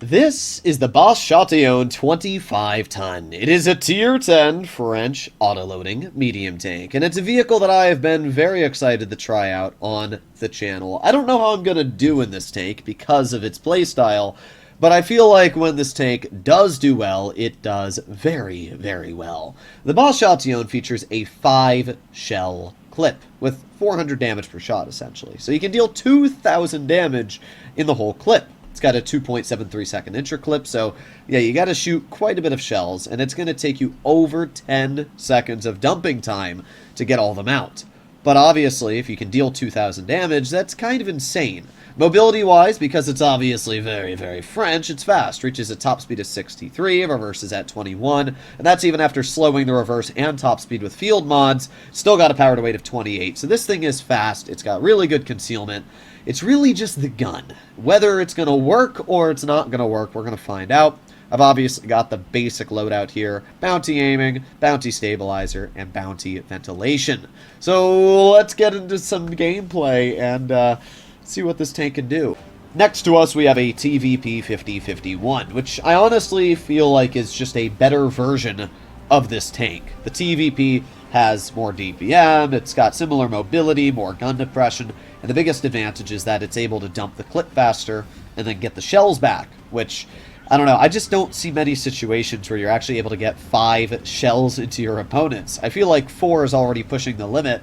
This is the Bosch Chatillon 25-ton. It is a Tier 10 French autoloading medium tank, and it's a vehicle that I have been very excited to try out on the channel. I don't know how I'm going to do in this tank because of its playstyle, but I feel like when this tank does do well, it does very, very well. The Bosch Chatillon features a 5-shell clip with 400 damage per shot, essentially. So you can deal 2,000 damage in the whole clip. It's got a 2.73 second incher clip, so yeah, you got to shoot quite a bit of shells, and it's going to take you over 10 seconds of dumping time to get all of them out. But obviously, if you can deal 2,000 damage, that's kind of insane. Mobility-wise, because it's obviously very, very French, it's fast. Reaches a top speed of 63, reverses at 21, and that's even after slowing the reverse and top speed with field mods. Still got a power to weight of 28, so this thing is fast. It's got really good concealment. It's really just the gun. Whether it's going to work or it's not going to work, we're going to find out. I've obviously got the basic loadout here: bounty aiming, bounty stabilizer, and bounty ventilation. So let's get into some gameplay and see what this tank can do. Next to us, we have a TVP 5051, which I honestly feel like is just a better version of this tank. The TVP has more DPM, it's got similar mobility, more gun depression, and the biggest advantage is that it's able to dump the clip faster and then get the shells back, which, I don't know, I just don't see many situations where you're actually able to get 5 shells into your opponents. I feel like 4 is already pushing the limit.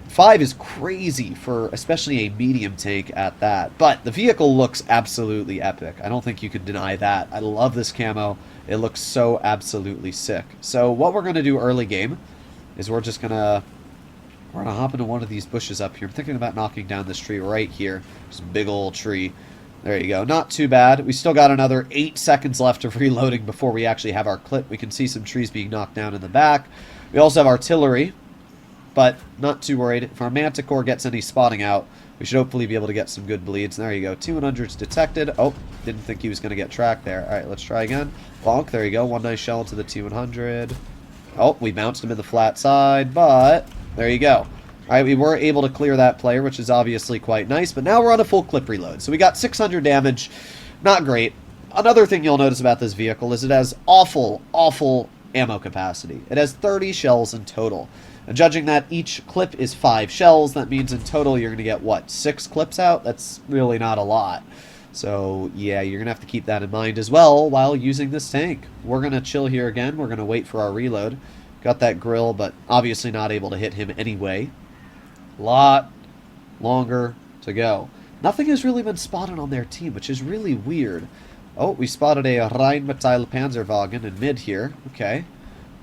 5 is crazy for especially a medium tank at that. But the vehicle looks absolutely epic. I don't think you can deny that. I love this camo. It looks so absolutely sick. So what we're going to do early game is we're gonna hop into one of these bushes up here. I'm thinking about knocking down this tree right here. This big old tree. There you go. Not too bad. We still got another 8 seconds left of reloading before we actually have our clip. We can see some trees being knocked down in the back. We also have artillery, but not too worried. If our Manticore gets any spotting out, we should hopefully be able to get some good bleeds. There you go. T-100's detected. Oh, didn't think he was going to get tracked there. All right, let's try again. Bonk. There you go. One nice shell into the T-100. Oh, we bounced him in the flat side, but there you go. All right, we were able to clear that player, which is obviously quite nice, but now we're on a full clip reload. So we got 600 damage. Not great. Another thing you'll notice about this vehicle is it has awful, awful ammo capacity. It has 30 shells in total. And judging that each clip is 5 shells, that means in total you're going to get, what, 6 clips out? That's really not a lot. So, yeah, you're going to have to keep that in mind as well while using this tank. We're going to chill here again. We're going to wait for our reload. Got that grill, but obviously not able to hit him anyway. A lot longer to go. Nothing has really been spotted on their team, which is really weird. Oh, we spotted a Rheinmetall Panzerwagen in mid here. Okay.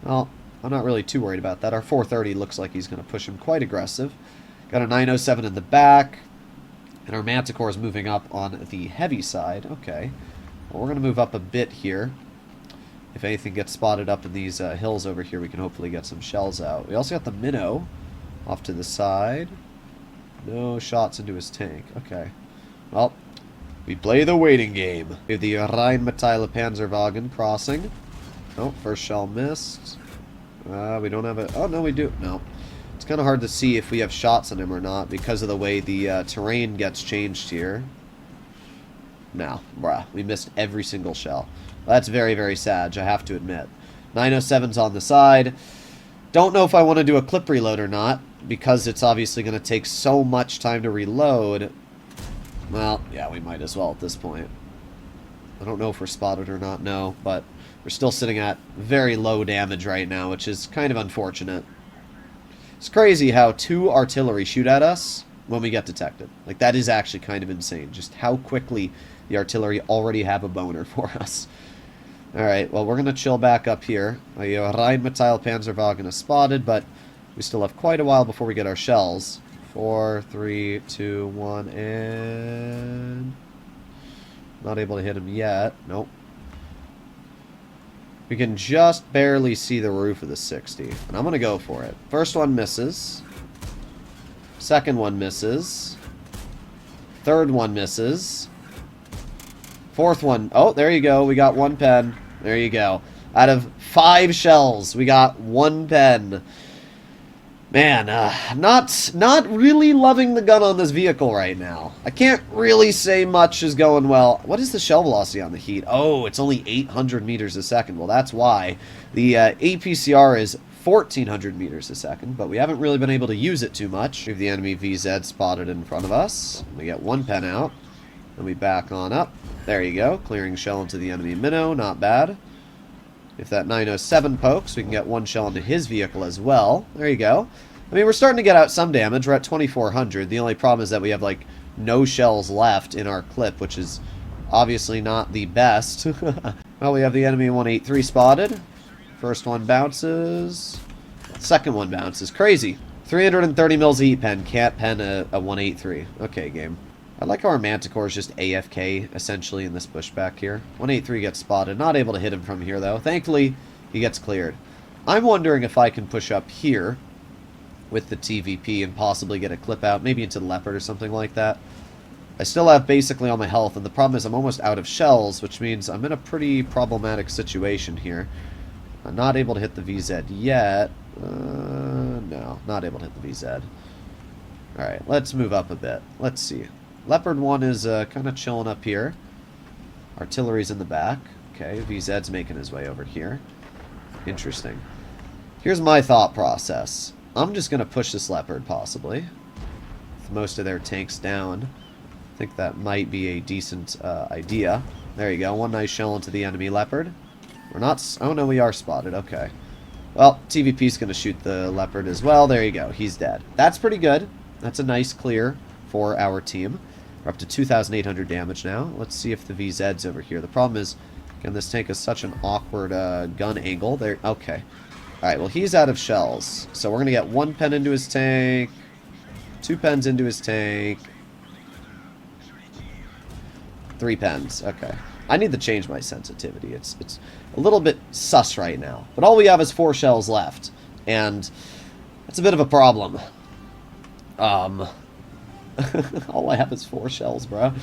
Well, I'm not really too worried about that. Our 430 looks like he's going to push him quite aggressive. Got a 907 in the back. And our Manticore is moving up on the heavy side. Okay. Well, we're going to move up a bit here. If anything gets spotted up in these hills over here, we can hopefully get some shells out. We also got the Minnow off to the side. No shots into his tank. Okay. Well, we play the waiting game. We have the Rheinmetall Panzerwagen crossing. Oh, first shell missed. We don't have a... Oh, no, we do. No. It's kind of hard to see if we have shots on him or not because of the way the terrain gets changed here. No. Bruh. We missed every single shell. That's very, very sad, I have to admit. 907's on the side. Don't know if I want to do a clip reload or not because it's obviously going to take so much time to reload. Well, yeah, we might as well at this point. I don't know if we're spotted or not, no, but we're still sitting at very low damage right now, which is kind of unfortunate. It's crazy how 2 artillery shoot at us when we get detected. Like, that is actually kind of insane, just how quickly the artillery already have a boner for us. Alright, well, we're going to chill back up here. A Rheinmetall Panzerwagen is spotted, but we still have quite a while before we get our shells. 4, 3, 2, 1, and... Not able to hit him yet. Nope. We can just barely see the roof of the 60. And I'm going to go for it. First one misses. Second one misses. Third one misses. Fourth one. Oh, there you go. We got 1 pen. There you go. Out of 5 shells, we got 1 pen. Man, not really loving the gun on this vehicle right now. I can't really say much is going well. What is the shell velocity on the Heat? Oh, it's only 800 meters a second. Well, that's why. The APCR is 1400 meters a second, but we haven't really been able to use it too much. We have the enemy VZ spotted in front of us. We get one pen out, and we back on up. There you go, clearing shell into the enemy minnow, not bad. If that 907 pokes, we can get one shell into his vehicle as well. There you go. I mean, we're starting to get out some damage. We're at 2400. The only problem is that we have, like, no shells left in our clip, which is obviously not the best. Well, we have the enemy 183 spotted. First one bounces. Second one bounces. Crazy. 330 mils heat pen. Can't pen a 183. Okay, game. I like how our Manticore is just AFK, essentially, in this bushback here. 183 gets spotted. Not able to hit him from here, though. Thankfully, he gets cleared. I'm wondering if I can push up here with the TVP and possibly get a clip out, maybe into the Leopard or something like that. I still have basically all my health, and the problem is I'm almost out of shells, which means I'm in a pretty problematic situation here. I'm not able to hit the VZ yet. No, not able to hit the VZ. Alright, let's move up a bit. Let's see. Leopard 1 is kind of chilling up here. Artillery's in the back. Okay, VZ's making his way over here. Interesting. Here's my thought process. I'm just going to push this Leopard, possibly. With most of their tanks down. I think that might be a decent idea. There you go. One nice shell into the enemy Leopard. We're not... Oh, no, we are spotted. Okay. Well, TVP's going to shoot the Leopard as well. There you go. He's dead. That's pretty good. That's a nice clear for our team. We're up to 2,800 damage now. Let's see if the VZ's over here. The problem is, again, this tank is such an awkward gun angle. There. Okay. Alright, well, he's out of shells. So we're going to get one pen into his tank. Two pens into his tank. Three pens. Okay. I need to change my sensitivity. It's a little bit sus right now. But all we have is 4 shells left. And that's a bit of a problem. All I have is 4 shells, bro.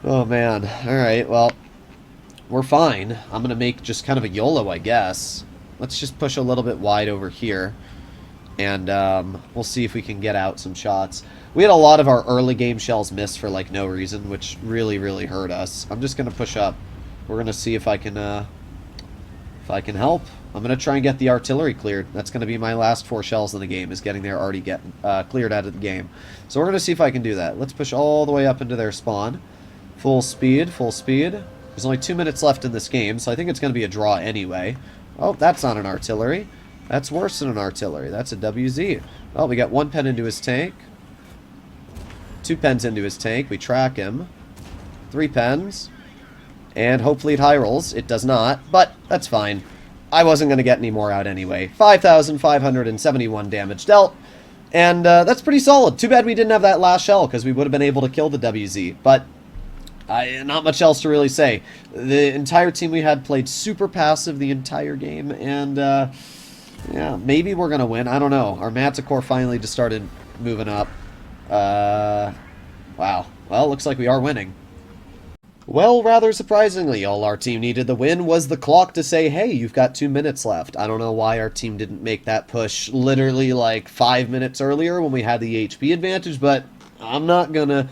Oh, man. Alright, well, we're fine. I'm going to make just kind of a YOLO, I guess. Let's just push a little bit wide over here. And we'll see if we can get out some shots. We had a lot of our early game shells miss for, like, no reason, which really, really hurt us. I'm just going to push up. We're going to see if I can help. I'm going to try and get the artillery cleared. That's going to be my last 4 shells in the game, is getting there already cleared out of the game. So we're going to see if I can do that. Let's push all the way up into their spawn. Full speed, full speed. There's only 2 minutes left in this game, so I think it's going to be a draw anyway. Oh, that's not an artillery. That's worse than an artillery. That's a WZ. Oh, we got 1 pen into his tank. 2 pens into his tank. We track him. 3 pens. And hopefully it high rolls. It does not, but that's fine. I wasn't going to get any more out anyway. 5,571 damage dealt. And that's pretty solid. Too bad we didn't have that last shell, because we would have been able to kill the WZ. But not much else to really say. The entire team we had played super passive the entire game. And, yeah, maybe we're going to win. I don't know. Our Manticore finally just started moving up. Wow. Well, looks like we are winning. Well, rather surprisingly, all our team needed the win was the clock to say, hey, you've got 2 minutes left. I don't know why our team didn't make that push literally like 5 minutes earlier when we had the HP advantage, but I'm not gonna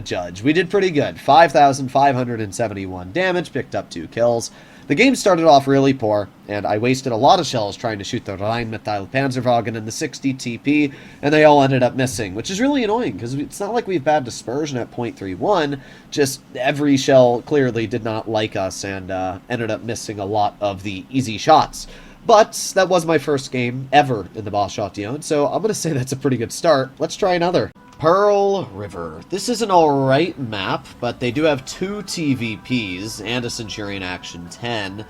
judge. We did pretty good. 5,571 damage, picked up 2 kills. The game started off really poor, and I wasted a lot of shells trying to shoot the Rheinmetall Panzerwagen and the 60 TP, and they all ended up missing, which is really annoying, because it's not like we've bad dispersion at .31, just every shell clearly did not like us and ended up missing a lot of the easy shots. But that was my first game ever in the WoT, so I'm going to say that's a pretty good start. Let's try another. Pearl River. This is an alright map, but they do have 2 TVPs and a Centurion Action 10,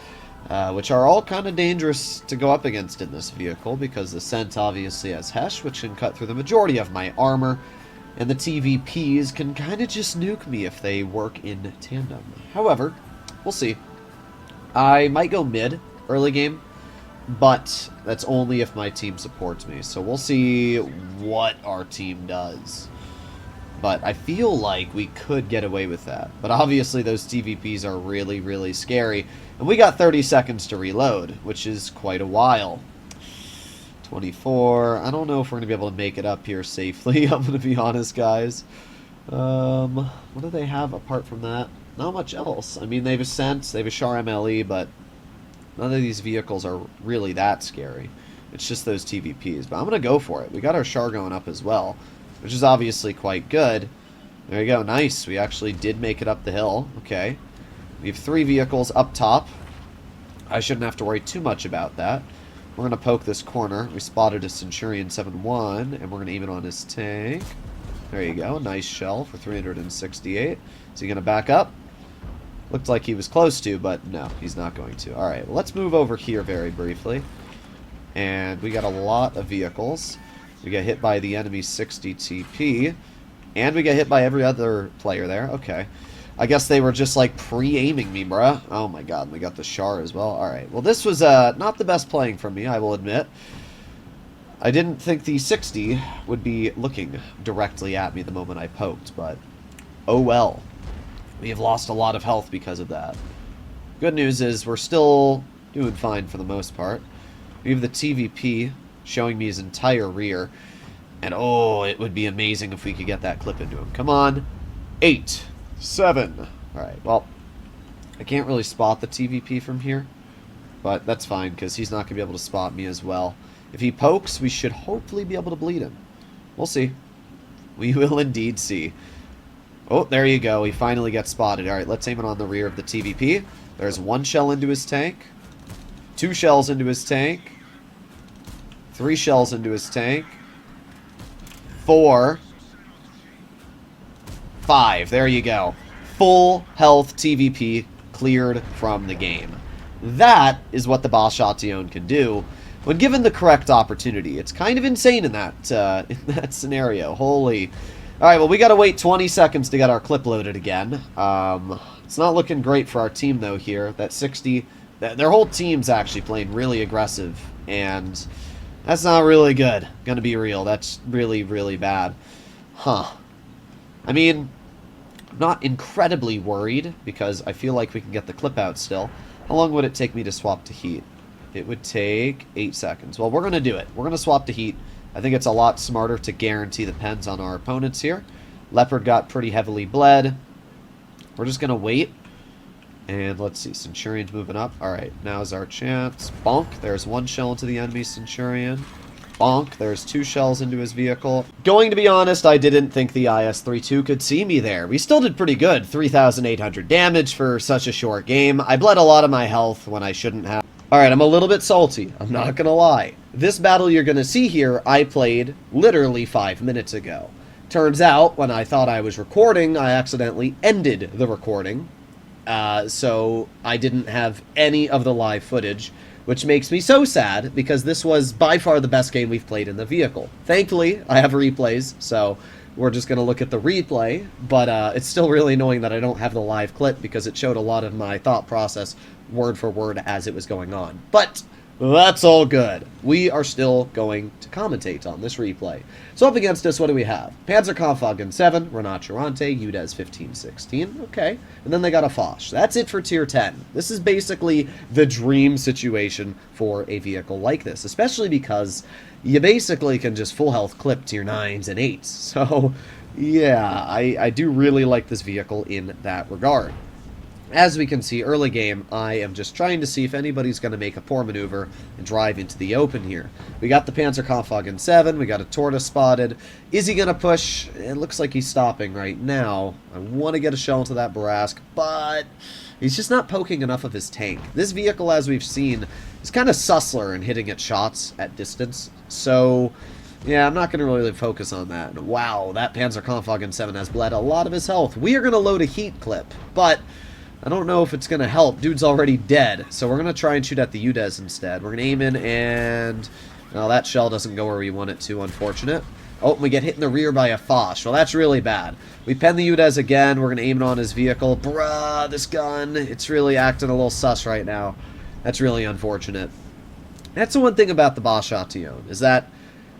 which are all kind of dangerous to go up against in this vehicle, because the Cent obviously has Hesh, which can cut through the majority of my armor, and the TVPs can kind of just nuke me if they work in tandem. However, we'll see. I might go mid early game, but that's only if my team supports me. So we'll see what our team does. But I feel like we could get away with that. But obviously those TVPs are really, really scary. And we got 30 seconds to reload, which is quite a while. 24. I don't know if we're going to be able to make it up here safely. I'm going to be honest, guys. What do they have apart from that? Not much else. I mean, they have Ascent, they have a Char MLE, but none of these vehicles are really that scary. It's just those TVPs. But I'm going to go for it. We got our Char going up as well, which is obviously quite good. There you go. Nice. We actually did make it up the hill. Okay. We have 3 vehicles up top. I shouldn't have to worry too much about that. We're going to poke this corner. We spotted a Centurion 7-1, and we're going to aim it on his tank. There you go. Nice shell for 368. Is he going to back up? Looked like he was close to, but no, he's not going to. Alright, well, let's move over here very briefly. And we got a lot of vehicles. We get hit by the enemy 60 TP. And we get hit by every other player there. Okay. I guess they were just like pre-aiming me, bruh. Oh my god, we got the Char as well. Alright, well this was not the best playing from me, I will admit. I didn't think the 60 would be looking directly at me the moment I poked, but oh well. We have lost a lot of health because of that. Good news is we're still doing fine for the most part. We have the TVP showing me his entire rear. And oh, it would be amazing if we could get that clip into him. Come on. 8, 7. Alright, well, I can't really spot the TVP from here. But that's fine, because he's not going to be able to spot me as well. If he pokes, we should hopefully be able to bleed him. We'll see. We will indeed see. Oh, there you go. He finally gets spotted. Alright, let's aim it on the rear of the TVP. There's 1 shell into his tank. 2 shells into his tank. 3 shells into his tank. 4. 5. There you go. Full health TVP cleared from the game. That is what the WoT can do when given the correct opportunity. It's kind of insane in that scenario. Holy. Alright, well, we gotta wait 20 seconds to get our clip loaded again. It's not looking great for our team, though, here. That 60... Their whole team's actually playing really aggressive, and that's not really good. Gonna be real. That's really, really bad. Huh. I mean, I'm not incredibly worried, because I feel like we can get the clip out still. How long would it take me to swap to heat? It would take 8 seconds. Well, we're gonna do it. We're gonna swap to heat. I think it's a lot smarter to guarantee the pens on our opponents here. Leopard got pretty heavily bled. We're just gonna wait. And let's see, Centurion's moving up. Alright, now's our chance. Bonk, there's 1 shell into the enemy Centurion. Bonk, there's 2 shells into his vehicle. Going to be honest, I didn't think the IS-32 could see me there. We still did pretty good, 3,800 damage for such a short game. I bled a lot of my health when I shouldn't have. Alright, I'm a little bit salty, I'm not gonna lie. This battle you're gonna see here, I played literally 5 minutes ago. Turns out, when I thought I was recording, I accidentally ended the recording. So I didn't have any of the live footage, which makes me so sad, because this was by far the best game we've played in the vehicle. Thankfully, I have replays, so we're just going to look at the replay, but it's still really annoying that I don't have the live clip, because it showed a lot of my thought process word for word as it was going on. But that's all good. We are still going to commentate on this replay. So up against us, what do we have? Panzerkampfwagen 7, Rinoceronte, UDES 1516. Okay. And then they got a Foch. That's it for Tier 10. This is basically the dream situation for a vehicle like this, especially because you basically can just full health clip Tier 9s and 8s. So, yeah, I do really like this vehicle in that regard. As we can see, early game, I am just trying to see if anybody's going to make a poor maneuver and drive into the open here. We got the Panzerkampfwagen 7, we got a Tortoise spotted. Is he going to push? It looks like he's stopping right now. I want to get a shell into that Barask, but he's just not poking enough of his tank. This vehicle, as we've seen, is kind of sussler in hitting at shots at distance, so yeah, I'm not going to really focus on that. Wow, that Panzerkampfwagen 7 has bled a lot of his health. We are going to load a heat clip, but I don't know if it's going to help. Dude's already dead. So we're going to try and shoot at the UDES instead. We're going to aim in and... well, that shell doesn't go where we want it to, unfortunate. Oh, we get hit in the rear by a Foch. Well, that's really bad. We pen the UDES again. We're going to aim it on his vehicle. Bruh, this gun. It's really acting a little sus right now. That's really unfortunate. That's the one thing about the WoT, is that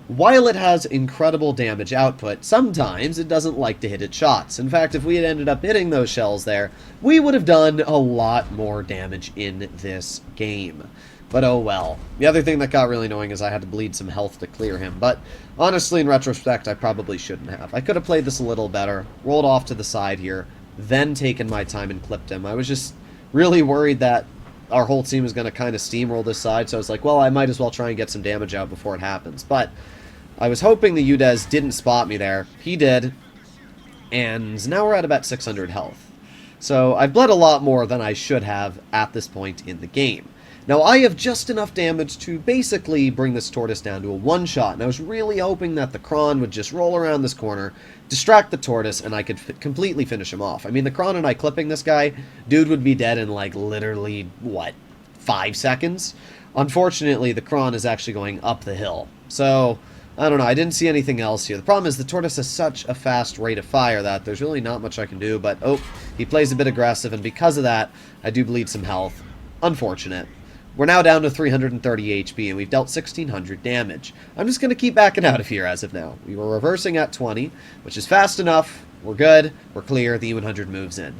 while it has incredible damage output, sometimes it doesn't like to hit its shots. In fact, if we had ended up hitting those shells there, we would have done a lot more damage in this game. But oh well. The other thing that got really annoying is I had to bleed some health to clear him, but honestly, in retrospect, I probably shouldn't have. I could have played this a little better, rolled off to the side here, then taken my time and clipped him. I was just really worried that our whole team was going to kind of steamroll this side, so I was like, well, I might as well try and get some damage out before it happens. But I was hoping the UDES didn't spot me there. He did, and now we're at about 600 health. So I've bled a lot more than I should have at this point in the game. Now, I have just enough damage to basically bring this Tortoise down to a one-shot, and I was really hoping that the Kron would just roll around this corner, distract the Tortoise, and I could completely finish him off. I mean, the Kron and I clipping this guy, dude would be dead in, like, literally, what, 5 seconds? Unfortunately, the Kron is actually going up the hill. So, I don't know, I didn't see anything else here. The problem is the Tortoise has such a fast rate of fire that there's really not much I can do, but, oh, he plays a bit aggressive, and because of that, I do bleed some health. Unfortunate. We're now down to 330 HP, and we've dealt 1,600 damage. I'm just going to keep backing out of here as of now. We were reversing at 20, which is fast enough. We're good. We're clear. The E100 moves in.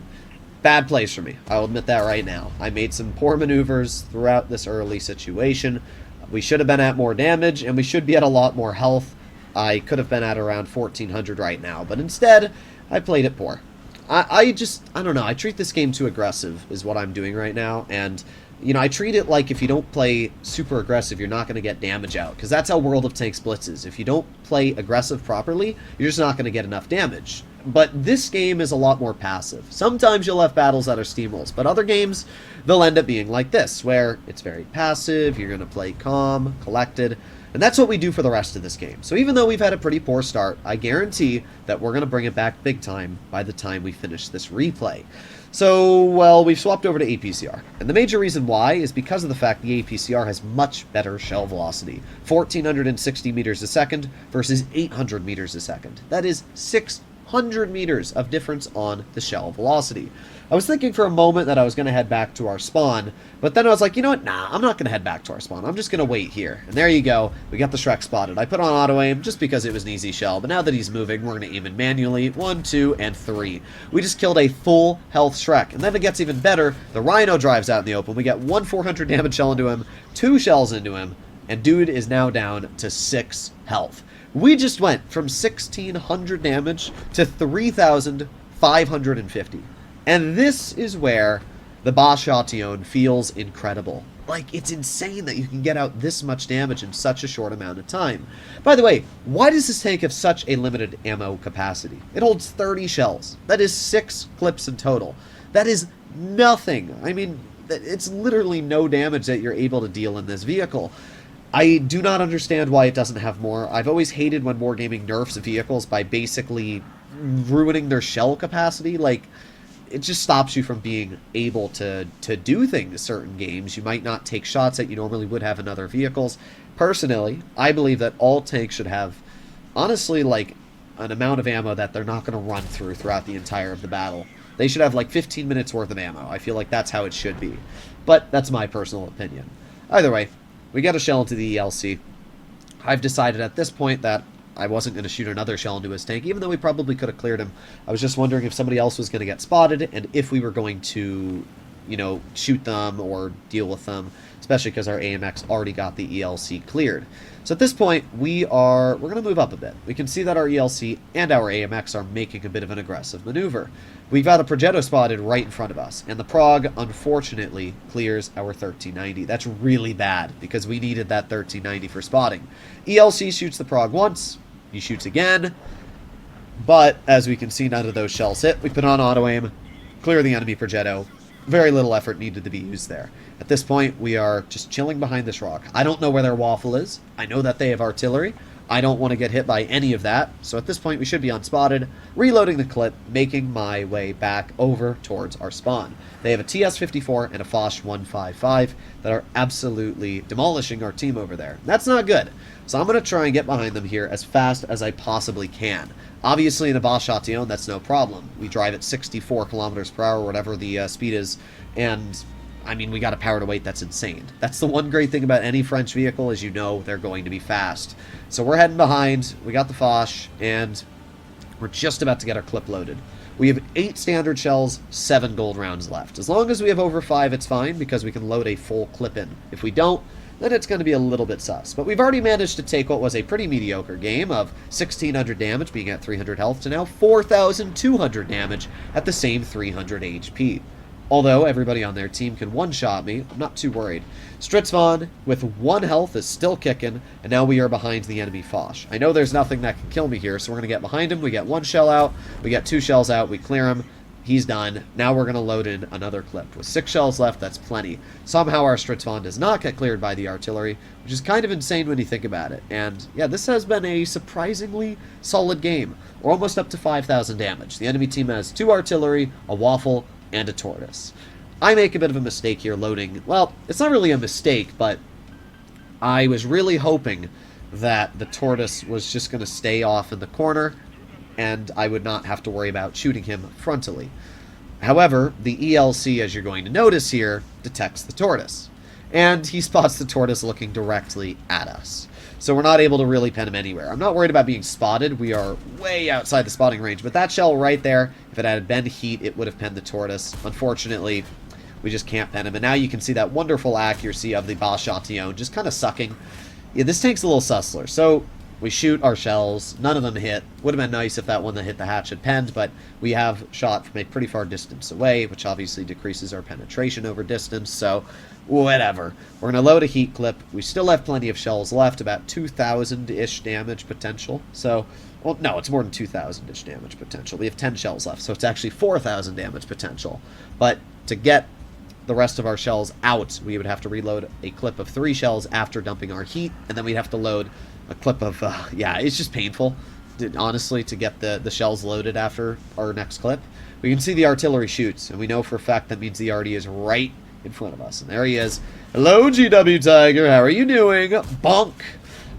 Bad place for me. I'll admit that right now. I made some poor maneuvers throughout this early situation. We should have been at more damage, and we should be at a lot more health. I could have been at around 1,400 right now, but instead, I played it poor. I don't know. I treat this game too aggressive is what I'm doing right now, and you know, I treat it like if you don't play super aggressive, you're not going to get damage out, because that's how World of Tanks blitzes. If you don't play aggressive properly, you're just not going to get enough damage. But this game is a lot more passive. Sometimes you'll have battles that are steamrolls, but other games, they'll end up being like this, where it's very passive, you're going to play calm, collected, and that's what we do for the rest of this game. So even though we've had a pretty poor start, I guarantee that we're going to bring it back big time by the time we finish this replay. So, well, we've swapped over to APCR, and the major reason why is because of the fact the APCR has much better shell velocity, 1,460 meters a second versus 800 meters a second. That is 600 meters of difference on the shell velocity. I was thinking for a moment that I was going to head back to our spawn, but then I was like, you know what, nah, I'm not going to head back to our spawn. I'm just going to wait here. And there you go, we got the Shrek spotted. I put on auto aim just because it was an easy shell, but now that he's moving, we're going to aim in manually. 1, 2, and 3. We just killed a full health Shrek, and then it gets even better. The Rhino drives out in the open. We got 1 400 damage shell into him, 2 shells into him, and dude is now down to 6 health. We just went from 1,600 damage to 3,550. And this is where the WoT feels incredible. Like, it's insane that you can get out this much damage in such a short amount of time. By the way, why does this tank have such a limited ammo capacity? It holds 30 shells. That is 6 clips in total. That is nothing. I mean, it's literally no damage that you're able to deal in this vehicle. I do not understand why it doesn't have more. I've always hated when Wargaming nerfs vehicles by basically ruining their shell capacity. Like, it just stops you from being able to do things certain games. You might not take shots that you normally would have in other vehicles. Personally, I believe that all tanks should have, honestly, like, an amount of ammo that they're not going to run through throughout the entire of the battle. They should have, like, 15 minutes worth of ammo. I feel like that's how it should be. But that's my personal opinion. Either way, we got a shell into the ELC. I've decided at this point that I wasn't going to shoot another shell into his tank, even though we probably could have cleared him. I was just wondering if somebody else was going to get spotted, and if we were going to, you know, shoot them or deal with them, especially because our AMX already got the ELC cleared. So at this point, we're going to move up a bit. We can see that our ELC and our AMX are making a bit of an aggressive maneuver. We've got a Progetto spotted right in front of us, and the Prog, unfortunately, clears our 1390. That's really bad, because we needed that 1390 for spotting. ELC shoots the Prog once, he shoots again, but as we can see, none of those shells hit. We put on auto aim, clear the enemy Progetto. Very little effort needed to be used there. At this point, we are just chilling behind this rock. I don't know where their waffle is. I know that they have artillery. I don't want to get hit by any of that. So at this point, we should be unspotted, reloading the clip, making my way back over towards our spawn. They have a TS-54 and a Foch 155 that are absolutely demolishing our team over there. That's not good. So I'm going to try and get behind them here as fast as I possibly can. Obviously, in a WoT, that's no problem. We drive at 64 kilometers per hour, whatever the speed is, and I mean, we got a power to weight that's insane. That's the one great thing about any French vehicle is they're going to be fast. So we're heading behind. We got the Foch, and we're just about to get our clip loaded. We have 8 standard shells, 7 gold rounds left. As long as we have over 5, it's fine, because we can load a full clip in. If we don't, then it's going to be a little bit sus. But we've already managed to take what was a pretty mediocre game of 1,600 damage, being at 300 health, to now 4,200 damage at the same 300 HP. Although everybody on their team can one-shot me, I'm not too worried. Stritzvon, with 1 health, is still kicking, and now we are behind the enemy Foch. I know there's nothing that can kill me here, so we're going to get behind him. We get 1 shell out, we get 2 shells out, we clear him. He's done. Now we're going to load in another clip. With 6 shells left, that's plenty. Somehow our Stritzvon does not get cleared by the artillery, which is kind of insane when you think about it. And yeah, this has been a surprisingly solid game. We're almost up to 5,000 damage. The enemy team has 2 artillery, a waffle, and a tortoise. I make a bit of a mistake here loading. Well, it's not really a mistake, but I was really hoping that the tortoise was just going to stay off in the corner and I would not have to worry about shooting him frontally. However, the ELC, as you're going to notice here, detects the tortoise. And he spots the tortoise looking directly at us. So we're not able to really pen him anywhere. I'm not worried about being spotted. We are way outside the spotting range. But that shell right there, if it had been heat, it would have penned the tortoise. Unfortunately, we just can't pen him. And now you can see that wonderful accuracy of the WoT just kind of sucking. Yeah, this tank's a little sussler. So we shoot our shells. None of them hit. Would have been nice if that one that hit the hatch had penned, but we have shot from a pretty far distance away, which obviously decreases our penetration over distance, so whatever. We're going to load a heat clip. We still have plenty of shells left, about 2,000-ish damage potential. So, well, no, it's more than 2,000-ish damage potential. We have 10 shells left, so it's actually 4,000 damage potential. But to get the rest of our shells out, we would have to reload a clip of 3 shells after dumping our heat, and then we'd have to load a clip of, yeah, it's just painful, honestly, to get the shells loaded after our next clip. We can see the artillery shoots, and we know for a fact that means the RD is right in front of us. And there he is. Hello, GW Tiger, how are you doing? Bonk!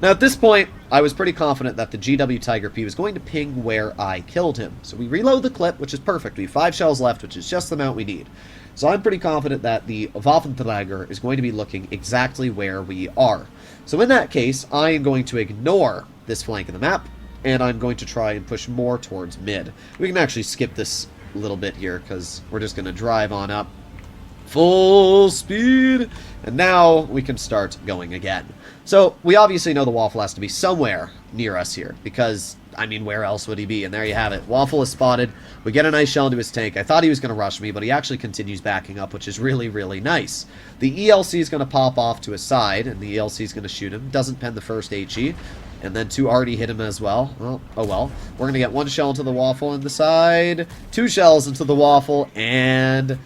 Now, at this point, I was pretty confident that the GW Tiger P was going to ping where I killed him. So we reload the clip, which is perfect. We have 5 shells left, which is just the amount we need. So I'm pretty confident that the Waffenträger is going to be looking exactly where we are. So in that case, I am going to ignore this flank of the map, and I'm going to try and push more towards mid. We can actually skip this a little bit here, because we're just going to drive on up full speed, and now we can start going again. So we obviously know the Waffle has to be somewhere near us here, because, I mean, where else would he be? And there you have it. Waffle is spotted. We get a nice shell into his tank. I thought he was going to rush me, but he actually continues backing up, which is really, really nice. The ELC is going to pop off to his side, and the ELC is going to shoot him. Doesn't pen the first HE, and then 2 already hit him as well. Well, oh well. We're going to get 1 shell into the Waffle on the side, 2 shells into the Waffle, and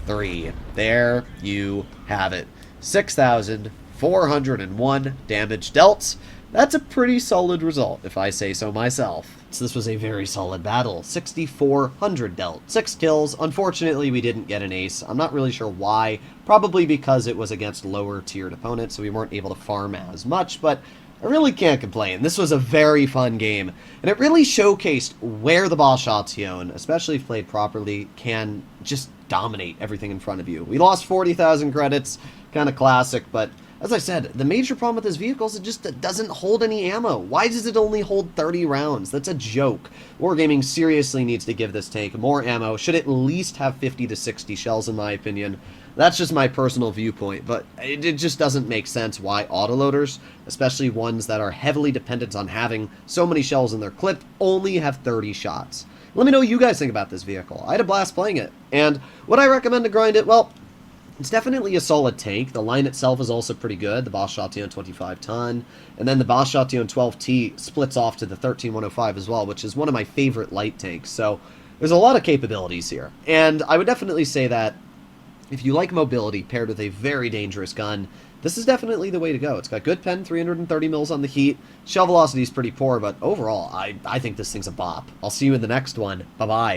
3. There you have it. 6,401 damage dealt. That's a pretty solid result, if I say so myself. So this was a very solid battle. 6,400 dealt. 6 kills. Unfortunately, we didn't get an ace. I'm not really sure why. Probably because it was against lower-tiered opponents, so we weren't able to farm as much, but I really can't complain. This was a very fun game, and it really showcased where the WoT, especially if played properly, can just dominate everything in front of you. We lost 40,000 credits, kind of classic, but as I said, the major problem with this vehicle is it just doesn't hold any ammo. Why does it only hold 30 rounds? That's a joke. Wargaming seriously needs to give this tank more ammo. Should at least have 50 to 60 shells, in my opinion. That's just my personal viewpoint, but it just doesn't make sense why autoloaders, especially ones that are heavily dependent on having so many shells in their clip, only have 30 shots. Let me know what you guys think about this vehicle. I had a blast playing it. And would I recommend to grind it? Well, it's definitely a solid tank. The line itself is also pretty good. The WoT 25 ton. And then the WoT 12T splits off to the 13105 as well, which is one of my favorite light tanks. So there's a lot of capabilities here. And I would definitely say that if you like mobility paired with a very dangerous gun, this is definitely the way to go. It's got good pen, 330 mils on the heat. Shell velocity is pretty poor, but overall, I think this thing's a bop. I'll see you in the next one. Bye-bye.